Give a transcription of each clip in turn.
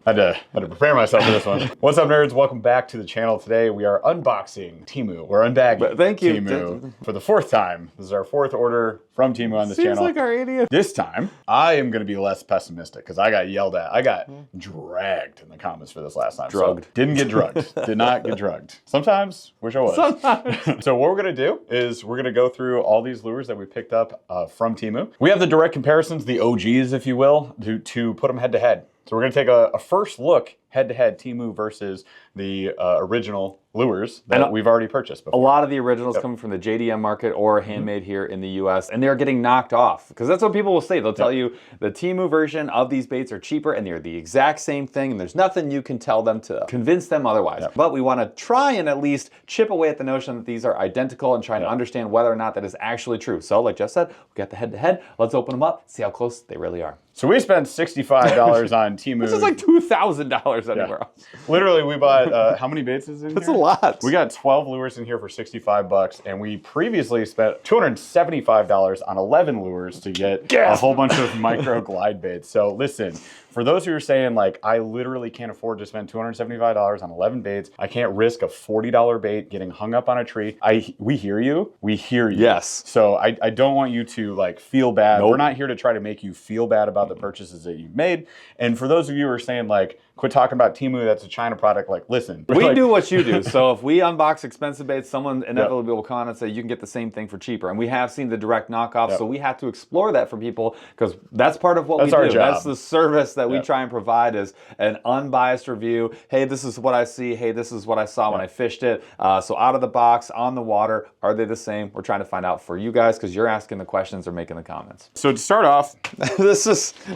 Had to prepare myself for this one. What's up, nerds? Welcome back to the channel. Today we are unboxing Temu. We're unbagging Temu for the 4th time. This is our 4th order from Temu on this channel. Seems like our 80th. This time, I am going to be less pessimistic because I got yelled at. I got dragged in the comments for this last time. Drugged. So, didn't get drugged. Did not get drugged. Sometimes, wish I was. Sometimes. So what we're going to do is we're going to go through all these lures that we picked up from Temu. We have the direct comparisons, the OGs, if you will, to put them head to head. So we're going to take a first look head-to-head Temu versus the original lures that we've already purchased before. A lot of the originals coming from the JDM market or handmade here in the US, and they're getting knocked off because that's what people will say. They'll tell you the Temu version of these baits are cheaper and they're the exact same thing, and there's nothing you can tell them to convince them otherwise. But we want to try and at least chip away at the notion that these are identical and try to understand whether or not that is actually true. So like Jeff said, we got the head-to-head. Let's open them up, see how close they really are. So we spent $65 on Temu. This is like $2,000 anywhere else. Literally, we bought, how many baits is in here? That's a lot. We got 12 lures in here for 65 bucks, and we previously spent $275 on 11 lures to get a whole bunch of micro glide baits. So listen, for those who are saying, like, I literally can't afford to spend $275 on 11 baits, I can't risk a $40 bait getting hung up on a tree. We hear you. We hear you. Yes. So I don't want you to, like, feel bad. Nope. We're not here to try to make you feel bad about the purchases that you've made. And for those of you who are saying, like, quit talking about Temu, that's a China product, like, listen. We do what you do. So if we unbox expensive baits, someone inevitably will comment and say, you can get the same thing for cheaper. And we have seen the direct knockoff, so we have to explore that for people because that's part of what we do. Our job. That's the service that we try and provide is an unbiased review. Hey, this is what I see. Hey, this is what I saw when I fished it. So out of the box, on the water, are they the same? We're trying to find out for you guys because you're asking the questions or making the comments. So to start off,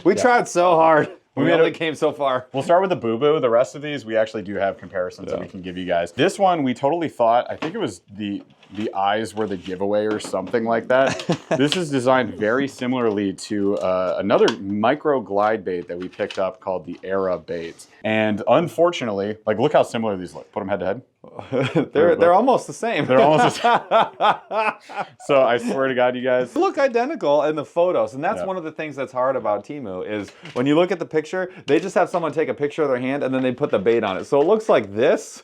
we tried so hard. We only came so far. We'll start with the boo-boo. The rest of these, we actually do have comparisons that we can give you guys. This one, we totally thought, I think it was the eyes were the giveaway or something like that. This is designed very similarly to another micro glide bait that we picked up called the Era bait. And unfortunately, like, look how similar these look. Put them head to head. They're almost the same. They're almost the same. So I swear to God, you guys. They look identical in the photos. And that's one of the things that's hard about Temu is when you look at the picture, they just have someone take a picture of their hand and then they put the bait on it. So it looks like this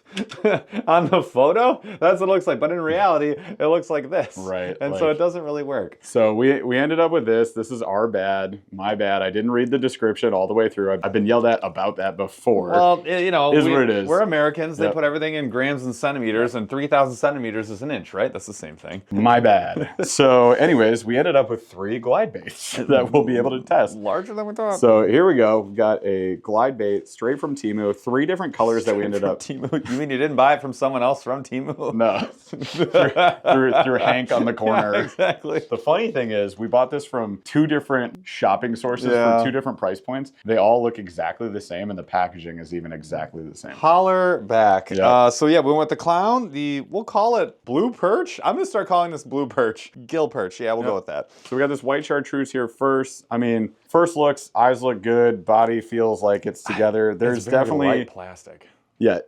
on the photo. That's what it looks like. But in reality, it looks like this. Right. And so it doesn't really work. So we ended up with this. This is our bad, my bad. I didn't read the description all the way through. I've been yelled at about that before. Well, you know, what it is. We're Americans. They put everything in grams and centimeters, and 3,000 centimeters is an inch, right? That's the same thing. My bad. So anyways, we ended up with 3 glide baits that we'll be able to test. Larger than we thought. So here we go. We've got a glide bait straight from Temu, 3 different colors that we ended up. Temu? You mean you didn't buy it from someone else from Temu? No. through Hank on the corner. Yeah, exactly. The funny thing is we bought this from 2 different shopping sources for 2 different price points. They all look exactly the same, and the packaging is even exactly the same. Holler back. So yeah, we went with the clown. We'll call it blue perch. I'm gonna start calling this blue perch. Gill perch. Yeah, we'll go with that. So we got this white chartreuse here first. I mean, first looks, eyes look good, body feels like it's together. There's definitely light plastic. Yeah,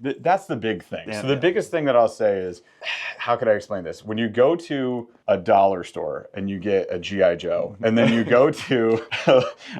that's the big thing. So the biggest thing that I'll say is, how could I explain this? When you go to a dollar store and you get a G.I. Joe, and then you go to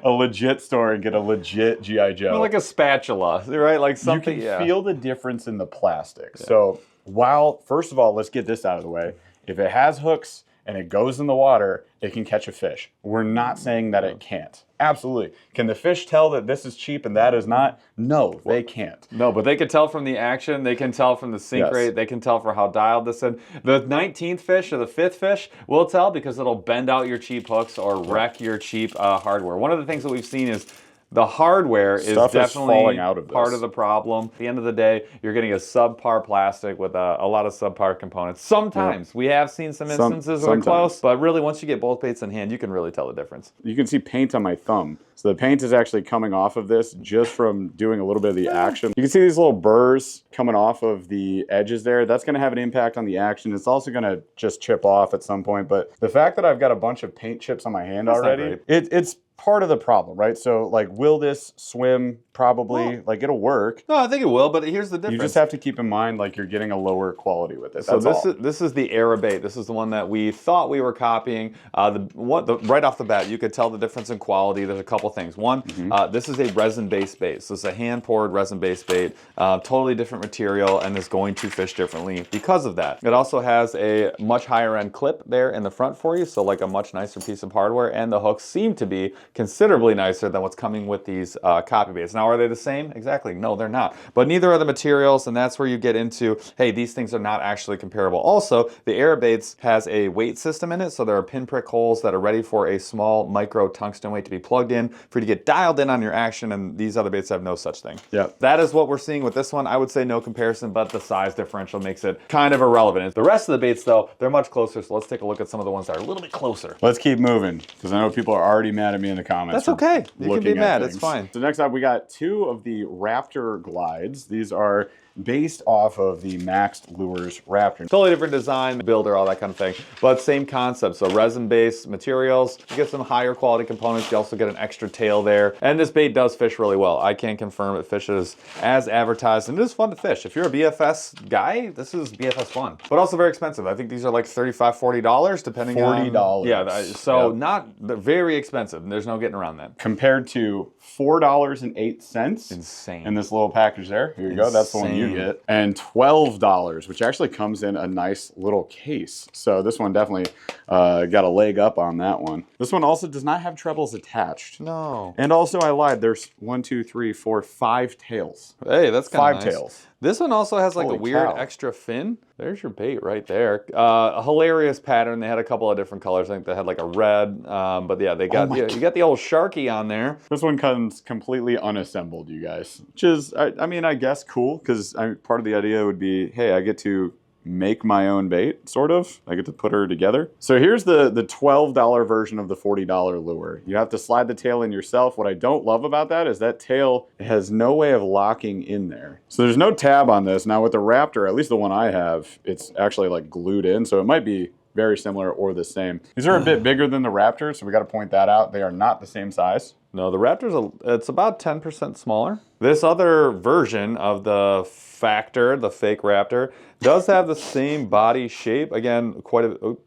a legit store and get a legit G.I. Joe. Well, like a spatula, right? Like something. You can feel the difference in the plastic. So while, first of all, let's get this out of the way. If it has hooks and it goes in the water, it can catch a fish. We're not saying that it can't. Absolutely. Can the fish tell that this is cheap and that is not? No, they can't. No, but they can tell from the action. They can tell from the sink rate. They can tell for how dialed this in. The 19th fish or the 5th fish will tell because it'll bend out your cheap hooks or wreck your cheap hardware. One of the things that we've seen is the hardware is definitely falling out of part of the problem. At the end of the day, you're getting a subpar plastic with a lot of subpar components. Sometimes we have seen some instances where we're close, but really once you get both baits in hand, you can really tell the difference. You can see paint on my thumb. So the paint is actually coming off of this just from doing a little bit of the action. You can see these little burrs coming off of the edges there. That's going to have an impact on the action. It's also going to just chip off at some point. But the fact that I've got a bunch of paint chips on my hand already, it's part of the problem, right? So like, will this swim probably. Like, it'll work. No, I think it will, but here's the difference. You just have to keep in mind, like, you're getting a lower quality with it. So That's this is the Era bait. This is the one that we thought we were copying. Right off the bat, you could tell the difference in quality. There's a couple things. One, this is a resin-based bait. So it's a hand-poured resin-based bait, totally different material, and is going to fish differently because of that. It also has a much higher-end clip there in the front for you, so like a much nicer piece of hardware, and the hooks seem to be considerably nicer than what's coming with these copy baits. Now, are they the same? Exactly. No, they're not. But neither are the materials, and that's where you get into, hey, these things are not actually comparable. Also, the Era baits has a weight system in it, so there are pinprick holes that are ready for a small micro tungsten weight to be plugged in for you to get dialed in on your action, and these other baits have no such thing. Yeah. That is what we're seeing with this one. I would say no comparison, but the size differential makes it kind of irrelevant. The rest of the baits, though, they're much closer, so let's take a look at some of the ones that are a little bit closer. Let's keep moving, because I know people are already mad at me in the comments. That's okay. You can be mad. It's fine. So next up, we got two of the Raptor glides. These are based off of the Maxed Lures Raptor. Totally different design, builder, all that kind of thing, but same concept. So resin-based materials, you get some higher quality components, you also get an extra tail there, and this bait does fish really well. I can confirm it fishes as advertised, and it is fun to fish. If you're a BFS guy, this is BFS fun, but also very expensive. I think these are like $35, $40, depending on... $40. Yeah, so not very expensive. There's no getting around that. Compared to $4.08. Insane. In this little package there. Here you go. That's the one you get. And $12, which actually comes in a nice little case. So this one definitely got a leg up on that one. This one also does not have trebles attached. No. And also, I lied. There's 1, 2, 3, 4, 5 tails. Hey, that's kind of nice. 5 tails. This one also has like Holy a weird cow. extra fin. There's your bait right there. A hilarious pattern. They had a couple of different colors. I think they had like a red, but yeah, they got you got the old Sharky on there. This one comes completely unassembled, you guys, which is, I mean, I guess cool, because part of the idea would be, hey, I get to make my own bait, sort of. I get to put her together. So here's the $12 version of the $40 lure. You have to slide the tail in yourself. What I don't love about that is that tail has no way of locking in there. So there's no tab on this. Now with the Raptor, at least the one I have, it's actually like glued in. So it might be very similar or the same. These are a bit bigger than the Raptor, so we got to point that out. They are not the same size. No, the Raptor's it's about 10% smaller. This other version of the Factor, the fake Raptor, does have the same body shape. Again,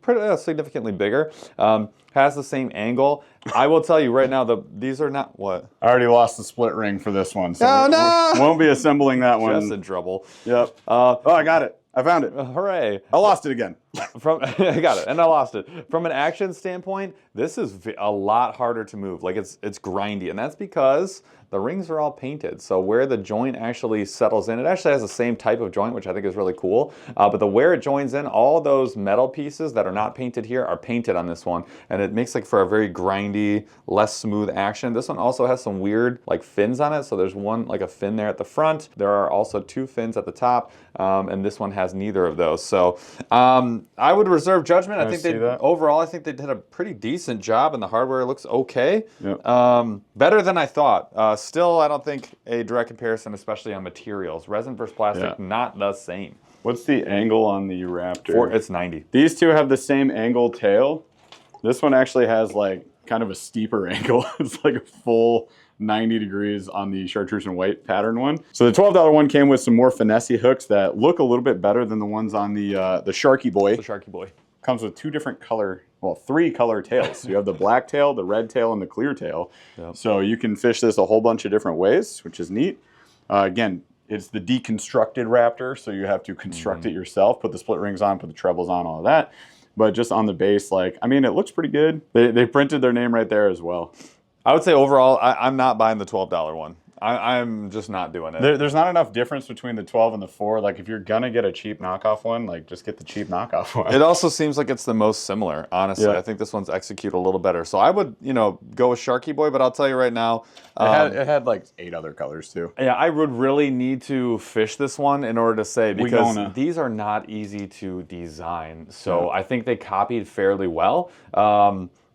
pretty significantly bigger. Has the same angle. I will tell you right now, these are not what? I already lost the split ring for this one, so no! we won't be assembling that one. Just in trouble. Yep. Oh, I got it. I found it. Hooray. I lost it again. I got it, and I lost it. From an action standpoint, this is a lot harder to move. Like it's grindy, and that's because the rings are all painted. So where the joint actually settles in, it actually has the same type of joint, which I think is really cool. But where it joins in, all those metal pieces that are not painted here are painted on this one, and it makes for a very grindy, less smooth action. This one also has some weird like fins on it. So there's one like a fin there at the front. There are also 2 fins at the top, and this one has neither of those. So I would reserve judgment. I think overall, I think they did a pretty decent job, and the hardware looks okay. Yep. Better than I thought. Still, I don't think a direct comparison, especially on materials. Resin versus plastic, not the same. What's the angle on the Raptor? It's 90. These two have the same angle tail. This one actually has like kind of a steeper angle. It's like a full 90 degrees on the chartreuse and white pattern one. So the $12 one came with some more finessey hooks that look a little bit better than the ones on the Sharky Boy. The Sharky Boy. Comes with 2 different color, well, 3 color tails. So you have the black tail, the red tail, and the clear tail. Yep. So you can fish this a whole bunch of different ways, which is neat. Again, it's the deconstructed Raptor, so you have to construct it yourself, put the split rings on, put the trebles on, all of that. But just on the base, like, I mean, it looks pretty good. They printed their name right there as well. I would say overall, I'm not buying the $12 one. I'm just not doing it. There's not enough difference between the 12 and the 4. Like, if you're gonna get a cheap knockoff one, like, just get the cheap knockoff one. It also seems like it's the most similar, honestly. Yeah. I think this one's executed a little better. So I would, go with Sharky Boy, but I'll tell you right now. It had like 8 other colors, too. Yeah, I would really need to fish this one in order to say, because these are not easy to design. So I think they copied fairly well.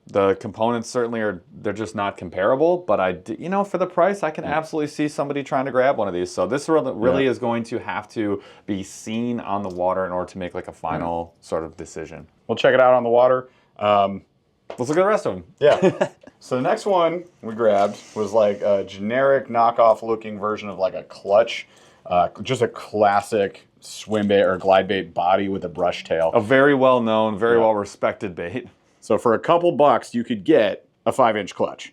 The components certainly they're just not comparable, but for the price, I can absolutely see somebody trying to grab one of these. So this really is going to have to be seen on the water in order to make like a final sort of decision. We'll check it out on the water. Let's look at the rest of them. Yeah. So the next one we grabbed was like a generic knockoff looking version of like a clutch, just a classic swim bait or glide bait body with a brush tail. A very well known, very well respected bait. So for a couple bucks, you could get a 5-inch clutch.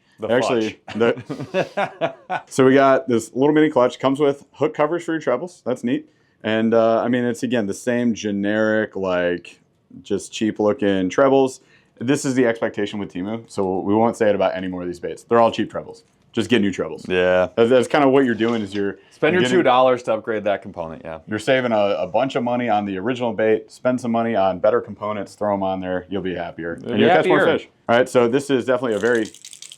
So we got this little mini clutch. Comes with hook covers for your trebles. That's neat. And I mean, it's again the same generic, like just cheap looking trebles. This is the expectation with Temu, so we won't say it about any more of these baits. They're all cheap trebles. Just get new trebles. Yeah. That's kind of what you're doing is spend your $2 to upgrade that component, yeah. You're saving a bunch of money on the original bait, spend some money on better components, throw them on there, you'll be happier. And you'll catch more fish. All right, so this is definitely a very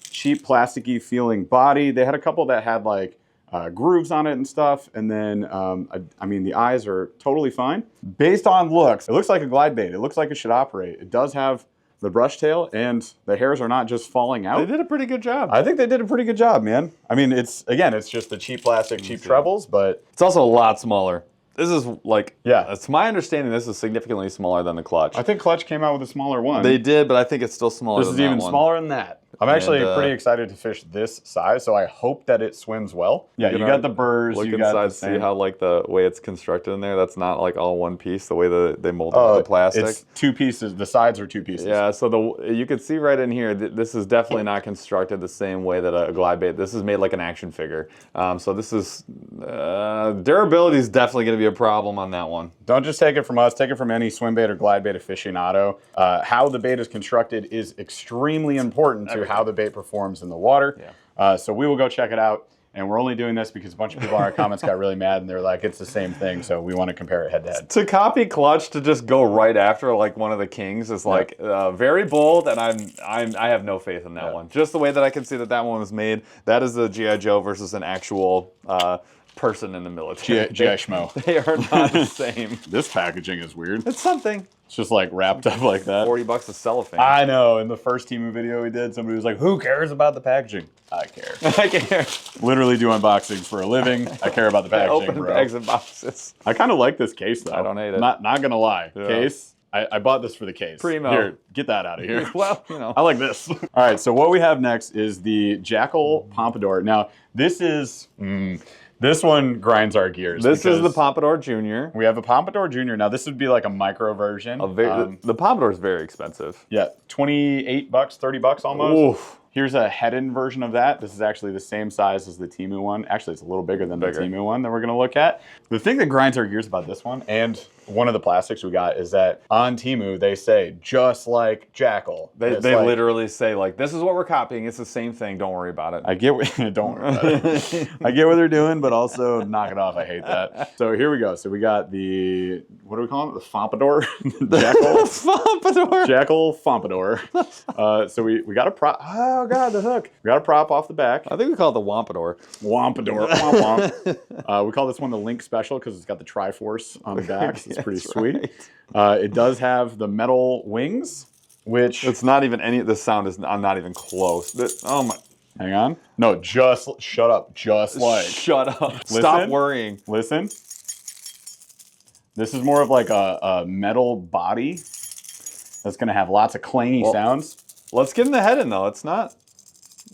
cheap, plasticky feeling body. They had a couple that had like grooves on it and stuff, and then I mean the eyes are totally fine. Based on looks, it looks like a glide bait. It looks like it should operate. It does have the brush tail, and the hairs are not just falling out. They did a pretty good job. I think they did a pretty good job, man. I mean, it's just the cheap plastic, cheap trebles, but it's also a lot smaller. This is like, yeah, it's my understanding this is significantly smaller than the clutch. I think clutch came out with a smaller one. They did, but I think it's still smaller than that one. This is even smaller than that. I'm actually pretty excited to fish this size, so I hope that it swims well. Yeah, you got the burrs. Look you got inside, see how like the way it's constructed in there. That's not like all one piece. The way that they molded the plastic. It's two pieces. The sides are two pieces. Yeah, so you can see right in here. This is definitely not constructed the same way that a glide bait. This is made like an action figure. So this is durability is definitely going to be a problem on that one. Don't just take it from us. Take it from any swim bait or glide bait aficionado. How the bait is constructed is extremely important to how the bait performs in the water. Yeah. So we will go check it out. And we're only doing this because a bunch of people in our comments got really mad and they're like, it's the same thing. So we want to compare it head to head. To copy clutch to just go right after like one of the kings is like very bold, and I have no faith in that one. Just the way that I can see that one was made. That is the G.I. Joe versus an actual person in the military. G.I. Schmo. They are not the same. This packaging is weird. It's something. It's just like wrapped up like that. $40 of cellophane. I know. In the first Temu video we did, somebody was like, who cares about the packaging? I care. I care. Literally do unboxings for a living. I care about the packaging, Open bro. bags and boxes. I kind of like this case, though. I don't hate it. Not gonna lie. Yeah. Case. I bought this for the case. Primo. Here, get that out of here. Well, you know. I like this. All right, so what we have next is the Jackal Pompadour. Now, this is... this one grinds our gears. This is the Pompadour Junior. We have a Pompadour Junior. Now, this would be like a micro version. The Pompadour is very expensive. Yeah, $28, $30 almost. Oof. Here's a head-in version of that. This is actually the same size as the Temu one. Actually, it's a little bigger than the Temu one that we're gonna look at. The thing that grinds our gears about this one, and one of the plastics we got, is that on Temu, they say, just like Jackal. They like, literally say, like, this is what we're copying. It's the same thing. Don't worry about it. I get what, don't worry about it. I get what they're doing, but also knock it off. I hate that. So here we go. So we got the, what do we call it? The Pompadour? Jackal? Pompadour. Jackal Pompadour. So we got a prop. Oh, God, the hook. We got a prop off the back. I think we call it the Wampadour. Wampadour. Womp womp. We call this one the Link Special because it's got the Triforce on the back. So it's pretty sweet. Right. It does have the metal wings, which... It's not even any... The sound is not even close. Oh, my... Hang on. No, just... Shut up. Just like... Shut up. Listen, stop worrying. Listen. This is more of like a metal body that's going to have lots of clangy sounds. Let's get in the head in, though. It's not...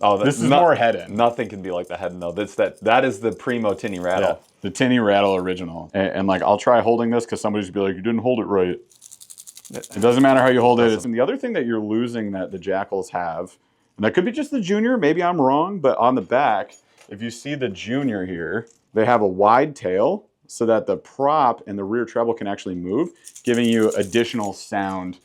Oh, this is more head in. Nothing can be like the head in, though. That is the primo tinny rattle. Yeah, the tinny rattle original. And like, I'll try holding this because somebody's be like, you didn't hold it right. It doesn't matter how you hold it. And the other thing that you're losing that the Jackals have, and that could be just the Junior, maybe I'm wrong, but on the back, if you see the Junior here, they have a wide tail so that the prop and the rear treble can actually move, giving you additional sound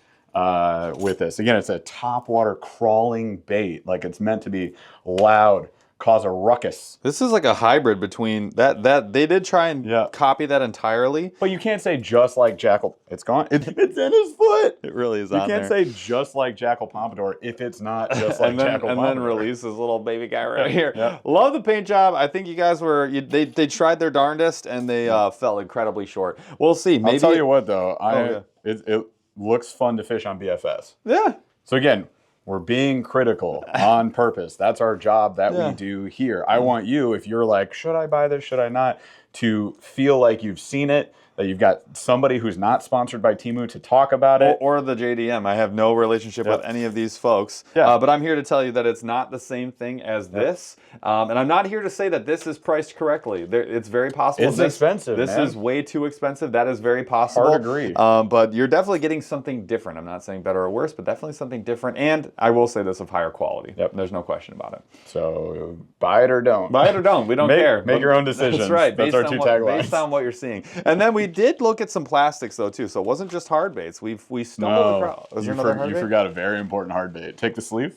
with this. Again, it's a topwater crawling bait. Like, it's meant to be loud, cause a ruckus. This is like a hybrid between that they did try and copy that entirely. But you can't say just like Jackal. It's gone. It's in his foot. It really is on there. You can't say just like Jackal Pompadour if it's not just like Jackal Pompadour. And then release this little baby guy right here. Yep. Love the paint job. I think you guys were, they tried their darndest and they fell incredibly short. We'll see. Maybe, I'll tell you what though, it looks fun to fish on BFS. Yeah. So again, we're being critical on purpose. That's our job that we do here. I want you, if you're like, should I buy this, should I not? to feel like you've seen it, that you've got somebody who's not sponsored by Temu to talk about it. Or the JDM. I have no relationship with any of these folks. Yeah. But I'm here to tell you that it's not the same thing as this. And I'm not here to say that this is priced correctly. It's very possible. It's expensive, This man. is way too expensive. That is very possible. Hard agree. But you're definitely getting something different. I'm not saying better or worse, but definitely something different. And I will say this, of higher quality. Yep. There's no question about it. So buy it or don't. Buy it or don't. We don't care. Make your own decisions. That's right. That's our two taglines. Based on what you're seeing. And then we did look at some plastics though too, so it wasn't just hard baits. We stumbled across. Was there another hard You bait? forgot a very important hard bait. Take the sleeve.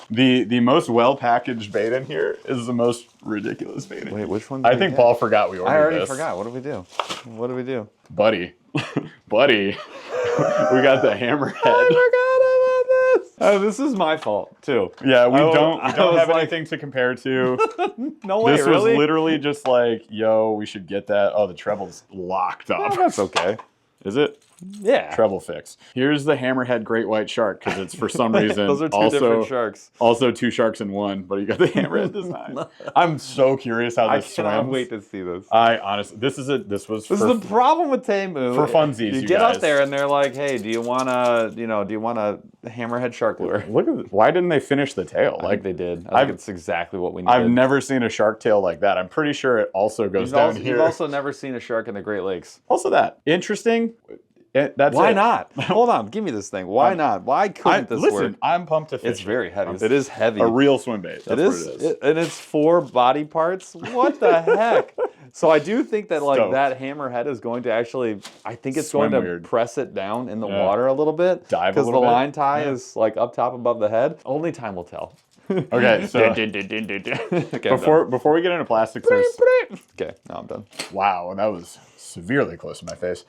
The most well packaged bait in here is the most ridiculous bait. Wait, which one? I think Paul forgot we ordered I already this. forgot. What did we do? What did we do? Buddy, buddy, we got the Hammerhead. I forgot about this. Oh, this is my fault too. Yeah, we I don't was have like- anything to compare to. No way, This really? was literally just like, yo, we should get that. Oh, the treble's locked up. Oh, that's okay. Is it? Yeah. Treble fix. Here's the Hammerhead great white shark because it's for some reason Those are two different sharks. Also 2 sharks in one, but you got the Hammerhead design. I'm so curious how I this cannot swims. wait to see this. I honestly, this is This is the problem with Temu. for funsies, You you get guys. up there and they're like, "Hey, do you want a hammerhead shark lure?" Look at why didn't they finish the tail? I think they did. I I've- think it's exactly what we needed. I've never seen a shark tail like that. I'm pretty sure it also goes down here. You've also never seen a shark in the Great Lakes. Also that interesting. That's Why it. not? Hold on, give me this thing. Why not? Why couldn't this listen, work? I'm pumped to fish. It's very heavy. It's It is heavy. a real swim bait. That's It is, what it is. and it's 4 body parts. What the heck? So I do think that like Stoked. that hammerhead is going to actually, I think it's Swim going to weird. press it down in the Yeah. water a little bit. Dive a because the little bit. line tie Yeah. is like up top above the head. Only time will tell. Okay, so Okay, before we get into plastics, there's okay, now I'm done. wow, and that was severely close to my face.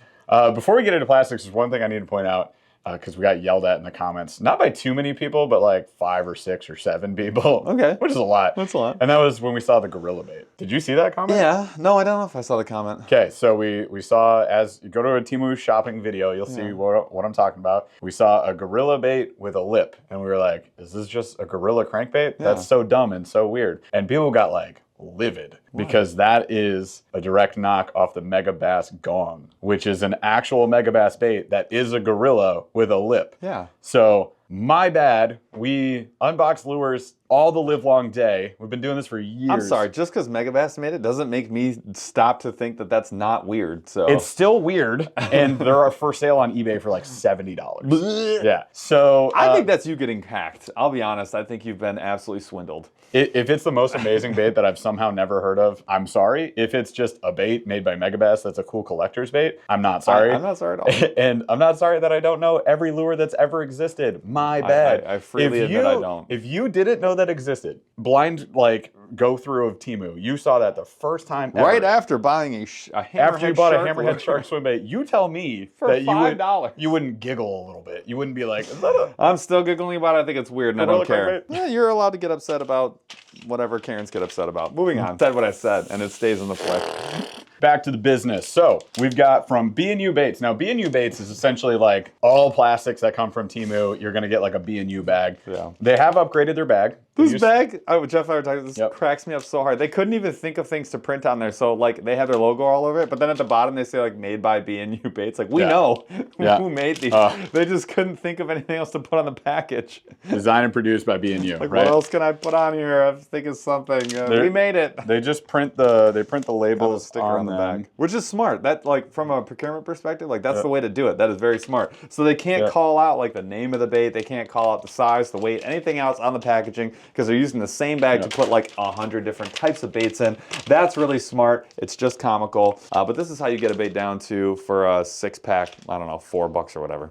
Before we get into plastics, there's one thing I need to point out because we got yelled at in the comments, not by too many people, but like 5 or 6 or 7 people. Okay. Which is a lot. That's a lot. And that was when we saw the gorilla bait. Did you see that comment? Yeah, no, I don't know if I saw the comment. Okay, so we saw, as you go to a Temu shopping video, you'll see what I'm talking about. We saw a gorilla bait with a lip, and we were like, is this just a gorilla crankbait? That's so dumb and so weird. And people got like livid because that is a direct knock off the Mega Bass Gong, which is an actual Mega Bass bait that is a gorilla with a lip. Yeah. So my bad. We unbox lures all the live long day. We've been doing this for years. I'm sorry, just because Megabass made it doesn't make me stop to think that that's not weird. So It's still weird, and they're for sale on eBay for like $70. Yeah. So I think that's you getting hacked. I'll be honest. I think you've been absolutely swindled. if it's the most amazing bait that I've somehow never heard of, I'm sorry. If it's just a bait made by Megabass that's a cool collector's bait, I'm not sorry. I'm not sorry at all. And I'm not sorry that I don't know every lure that's ever existed. My bad. I freely admit I don't. If you didn't know that existed, blind like go through of Temu, you saw that the first time ever. Right after buying a hammerhead After you bought a shark hammerhead lure. shark swim bait, you tell me For that $5. you wouldn't giggle a little bit. You wouldn't be like, is that a I'm still giggling about it. I think it's weird and I don't Gorilla care. crankbait? Yeah, you're allowed to get upset about whatever Karens get upset about. Moving on. Said what I said and it stays in the flesh. back to the business. So we've got from B&U Baits. Now B&U Baits is essentially like all plastics that come from Temu. You're gonna get like a B&U bag. Yeah. They have upgraded their bag. This bag, Jeff and I were talking, this Yep. cracks me up so hard. They couldn't even think of things to print on there. So like they have their logo all over it, but then at the bottom they say like made by B&U Baits. Like we Yeah. know Yeah. who made these. Uh. They just couldn't think of anything else to put on the package. Designed and produced by B&U. Like right? what else can I put on here? I'm thinking something. We made it. They just print the Have a labels sticker on the them. back, which is smart. That like from a procurement perspective, like that's the way to do it. That is very smart. So they can't call out like the name of the bait. They can't call out the size, the weight, anything else on the packaging because they're using the same bag to put like 100 different types of baits in. That's really smart. It's just comical. But this is how you get a bait down to for a 6-pack. I don't know, $4 or whatever.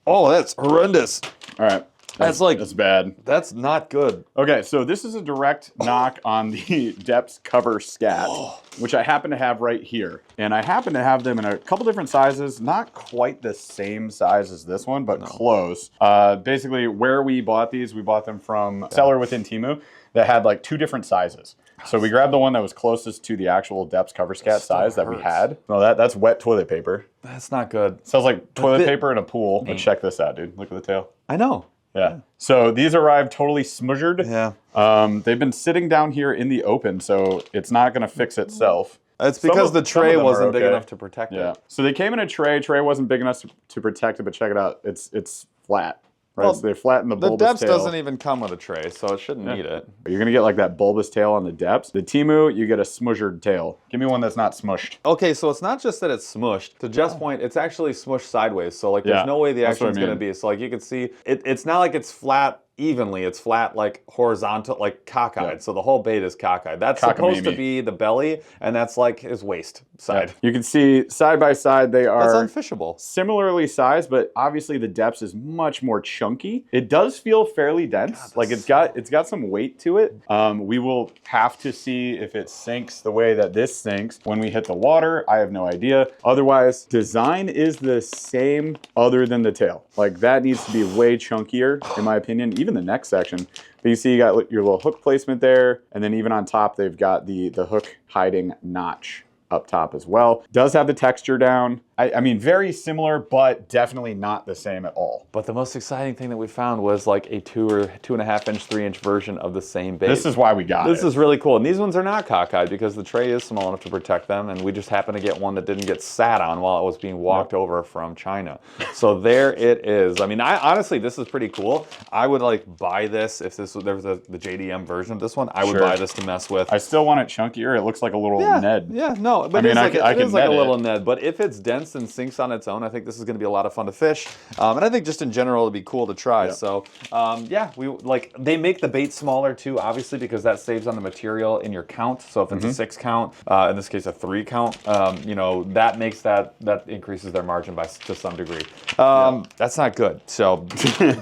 Oh, that's horrendous. All right. That's bad. That's not good. Okay, so this is a direct knock on the Depths Cover Scat, which I happen to have right here. And I happen to have them in a couple different sizes, not quite the same size as this one, but close. Basically, where we bought these, we bought them from a seller within Temu that had like 2 different sizes. So we grabbed the one that was closest to the actual Depths Cover Scat size that we had. No, that's wet toilet paper. That's not good. Sounds like toilet paper in a pool. But check this out, dude. Look at the tail. I know. Yeah. So these arrived totally smudgered. Yeah. They've been sitting down here in the open, so it's not going to fix itself. It's because the tray wasn't big enough to protect Yeah. it. So they came in a tray. Tray wasn't big enough to protect it, but check it out. It's flat. Right, Well, so they flatten the bulbous depths tail. doesn't even come with a tray, so it shouldn't need it. You're gonna get like that bulbous tail on the depths. The Temu, you get a smushered tail. Give me one that's not smushed. Okay, so it's not just that it's smushed. To Jeff's point, it's actually smushed sideways. So like, there's no way the action's gonna be. So like, you can see, it's not like it's flat evenly. It's flat like horizontal, like cockeyed. Yeah. So the whole bait is cockeyed. That's supposed to be the belly, and that's like his waist side. Yeah. You can see side by side they are unfishable. Similarly sized, but obviously the depths is much more chunky. It does feel fairly dense. God, like it's got some weight to it. We will have to see if it sinks the way that this sinks when we hit the water. I have no idea. Otherwise, design is the same other than the tail. Like that needs to be way chunkier, in my opinion. Even the neck section. But you see you got your little hook placement there, and then even on top they've got the hook hiding notch up top as well. Does have the texture down. I mean, very similar, but definitely not the same at all. But the most exciting thing that we found was like a 2 or 2.5 inch, 3 inch version of the same bait. This is why we got it. This is really cool. And these ones are not cockeyed because the tray is small enough to protect them. And we just happened to get one that didn't get sat on while it was being walked over from China. So there it is. I mean, honestly, this is pretty cool. I would like buy this if there was the JDM version of this one. I would buy this to mess with. I still want it chunkier. It looks like a little Ned. Yeah, no, but it is like a little Ned. But if it's dense and sinks on its own, I think this is going to be a lot of fun to fish, and I think just in general it'd be cool to try. Yeah. So yeah, they make the bait smaller too, obviously, because that saves on the material in your count. So if it's a 6 count, in this case a 3 count, you know, that makes that increases their margin to some degree. That's not good. So,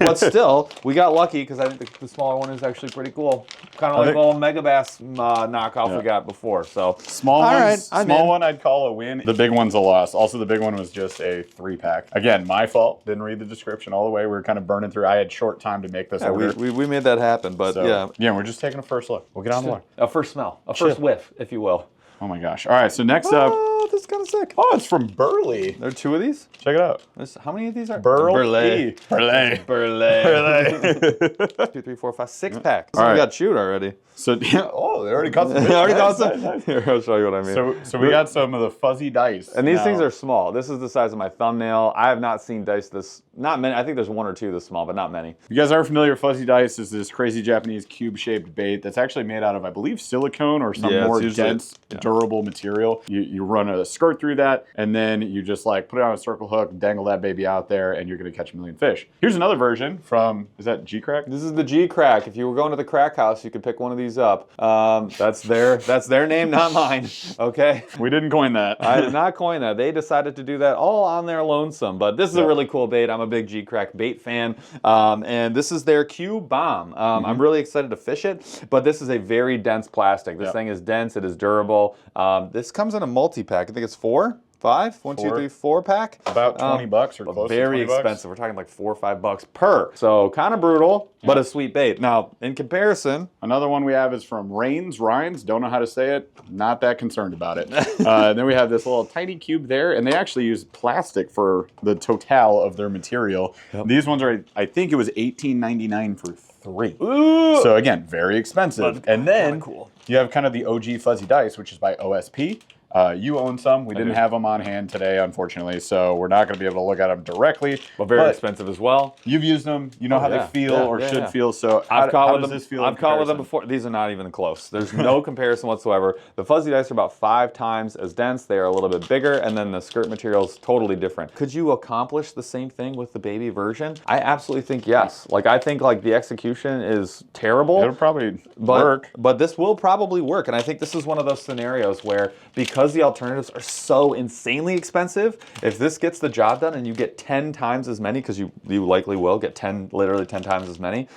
but still, we got lucky because I think the smaller one is actually pretty cool. Kind of like the old Mega Bass knockoff we got before. So small one I'd call a win. The big one's a loss. Also, the big one was just a 3-pack. Again, my fault. Didn't read the description all the way. We were kind of burning through. I had short time to make this order. We made that happen, but yeah, we're just taking a first look. We'll get on the water. A first smell, a first whiff, if you will. Oh my gosh. All right, so next up. Oh, this is kind of sick. Oh, it's from Burley. There are 2 of these? Check it out. How many of these are? Burley. 2, 3, 4, 5, 6 packs. All right. We got chewed already. So, they already caught some. Nice. Here, I'll show you what I mean. So we got some of the fuzzy dice. And these things are small. This is the size of my thumbnail. I have not seen dice this, not many. I think there's 1 or 2 this small, but not many. If you guys aren't familiar, fuzzy dice is this crazy Japanese cube-shaped bait that's actually made out of, I believe, silicone or some more dense, durable material. You run a skirt through that, and then you just like put it on a circle hook, dangle that baby out there, and you're gonna catch a million fish. Here's another version from, is that G-Crack? This is the G-Crack. If you were going to the crack house, you could pick one of these up. That's their name, not mine. Okay. We didn't coin that. I did not coin that. They decided to do that all on their lonesome. But this is a really cool bait. I'm a big G-Crack bait fan, and this is their Cube Bomb. I'm really excited to fish it, but this is a very dense plastic. This thing is dense. It is durable. This comes in a multi-pack. I think it's 4. 5? 1, 2, 3, 4 pack. About 20 bucks or close to 20 bucks. Very expensive. We're talking like 4 or 5 bucks per. So kind of brutal, but a sweet bait. Now, in comparison, another one we have is from Rhines. Don't know how to say it. Not that concerned about it. Then we have this little tiny cube there, and they actually use plastic for the total of their material. These ones are, I think it was $18.99 for 3. Ooh. So again, very expensive. And then you have kind of the OG fuzzy dice, which is by OSP. You own some. We didn't have them on hand today, unfortunately, so we're not going to be able to look at them directly. But very expensive as well. You've used them. You know how they feel or should feel. So how does this feel? I've caught with them before. These are not even close. There's no comparison whatsoever. The fuzzy dice are about 5 times as dense. They are a little bit bigger, and then the skirt material is totally different. Could you accomplish the same thing with the baby version? I absolutely think yes. Like I think like the execution is terrible. It'll probably work. But this will probably work, and I think this is one of those scenarios where because the alternatives are so insanely expensive, if this gets the job done and you get 10 times as many, because you likely will get literally 10 times as many,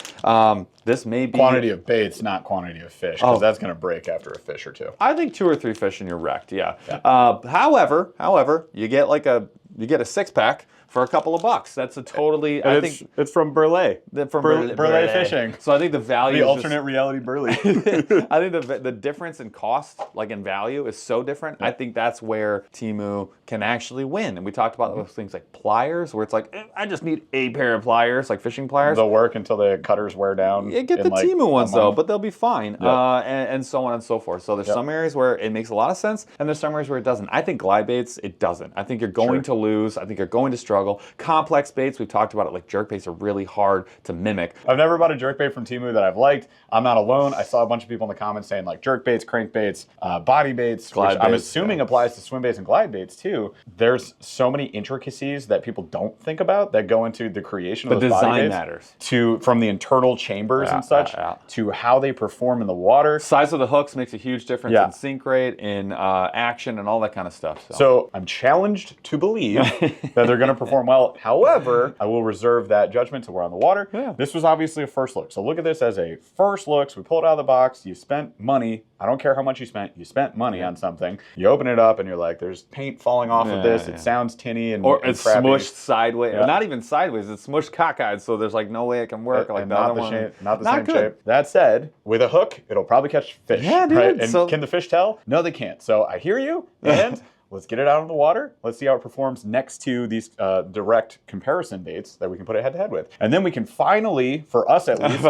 this may be... Quantity of baits, not quantity of fish, because that's going to break after a fish or 2. I think 2 or 3 fish and you're wrecked, yeah. However, you get like a 6-pack for a couple of bucks. That's a totally. I think it's from Burley. From Burley Fishing. So I think the value, the alternate reality Burley. I think the difference in cost, like in value, is so different. I think that's where Temu can actually win. And we talked about those things like pliers, where it's like, I just need a pair of pliers, like fishing pliers. They'll work until the cutters wear down. Yeah, get the like Temu ones though, but they'll be fine, Yep. and so on and so forth. So there's some areas where it makes a lot of sense, and there's some areas where it doesn't. I think glide baits, it doesn't. I think you're going to lose. I think you're going to struggle. Complex baits, we've talked about it, like jerk baits are really hard to mimic. I've never bought a jerk bait from Temu that I've liked. I'm not alone. I saw a bunch of people in the comments saying like jerk baits, crank baits, body baits, Glide which I'm baits, assuming applies to swim baits and glide baits too. There's so many intricacies that people don't think about that go into the creation of The those body design baits. matters. From the internal chambers and such to how they perform in the water. Size of the hooks makes a huge difference in sink rate, in action, and all that kind of stuff. So I'm challenged to believe that they're going to perform well. However, I will reserve that judgment till we're on the water. Yeah. This was obviously a first look. So look at this as a first look. So we pulled it out of the box. You spent money. I don't care how much you spent. You spent money on something. You open it up and you're like, there's paint falling off of this. It sounds tinny and it's crappy. smushed sideways. Not even sideways. It's smushed cockeyed, so there's like no way it can work. Like not the same shape. That said, with a hook, it'll probably catch fish. Yeah, dude. Right? And can the fish tell? No, they can't. So I hear you. And let's get it out of the water. Let's see how it performs next to these direct comparison baits that we can put it head to head with. And then we can finally, for us at least,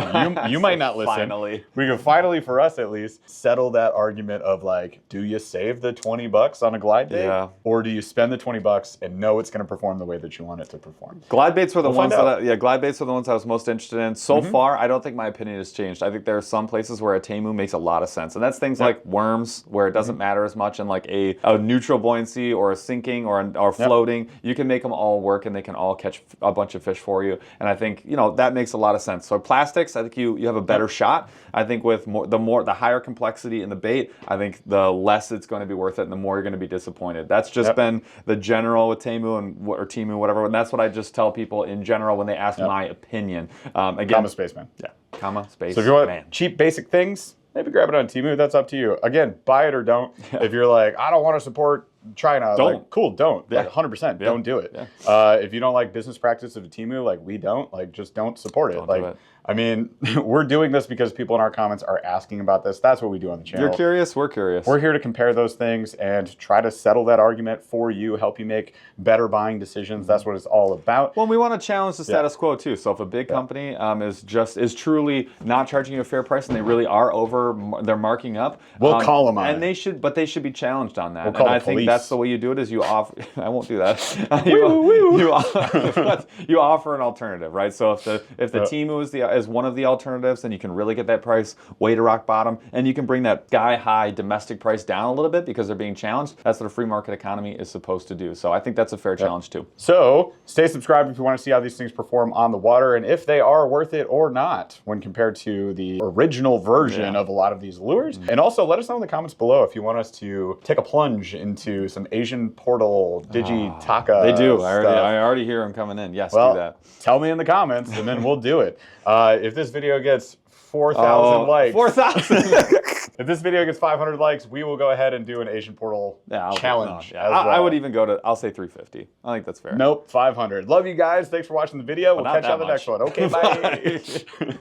you might not listen. Finally. We can finally, for us at least, settle that argument of like, do you save the 20 bucks on a glide bait? Yeah. Or do you spend the 20 bucks and know it's going to perform the way that you want it to perform? Glide baits were the ones find that glide baits were the ones I was most interested in. So far, I don't think my opinion has changed. I think there are some places where a Temu makes a lot of sense. And that's things like worms, where it doesn't matter as much, and like a neutral buoyancy or a sinking or floating. You can make them all work and they can all catch a bunch of fish for you. And I think, that makes a lot of sense. So plastics, I think you have a better shot. I think with the higher complexity in the bait, I think the less it's going to be worth it and the more you're going to be disappointed. That's just been the general with Temu or Temu, whatever. And that's what I just tell people in general when they ask my opinion. Again, Comma spaceman. Yeah, comma space. So if you want cheap basic things, maybe grab it on Temu. That's up to you. Again, buy it or don't. If you're like, I don't want to support China, don't. Like, cool, don't. Like 100%, don't do it. If you don't like business practice of Temu, like we don't, like just don't support it. Don't like do it. I mean, we're doing this because people in our comments are asking about this. That's what we do on the channel. You're curious, we're curious. We're here to compare those things and try to settle that argument for you, help you make better buying decisions. That's what it's all about. Well, we want to challenge the status quo too. So if a big company is truly not charging you a fair price and they really are they're marking up, we'll call them on and it. they should be challenged on that. We'll call and I the think police. that's the way you do it. Is you offer. I won't do that. You offer an alternative, right? So if the Temu is one of the alternatives, then you can really get that price way to rock bottom, and you can bring that high domestic price down a little bit because they're being challenged. That's what a free market economy is supposed to do. So I think that's a fair challenge too. So stay subscribed if you want to see how these things perform on the water and if they are worth it or not when compared to the original version of a lot of these lures. And also let us know in the comments below if you want us to take a plunge into some Asian portal Digitaka. They do. Stuff. I already hear them coming in. Yes, Well, do that. tell me in the comments and then we'll do it. If this video gets 4,000 likes. 4,000. If this video gets 500 likes, we will go ahead and do an Asian portal challenge. I would even go to, I'll say 350. I think that's fair. Nope, 500. Love you guys. Thanks for watching the video. We'll not catch you on that the next much. one. Okay, bye.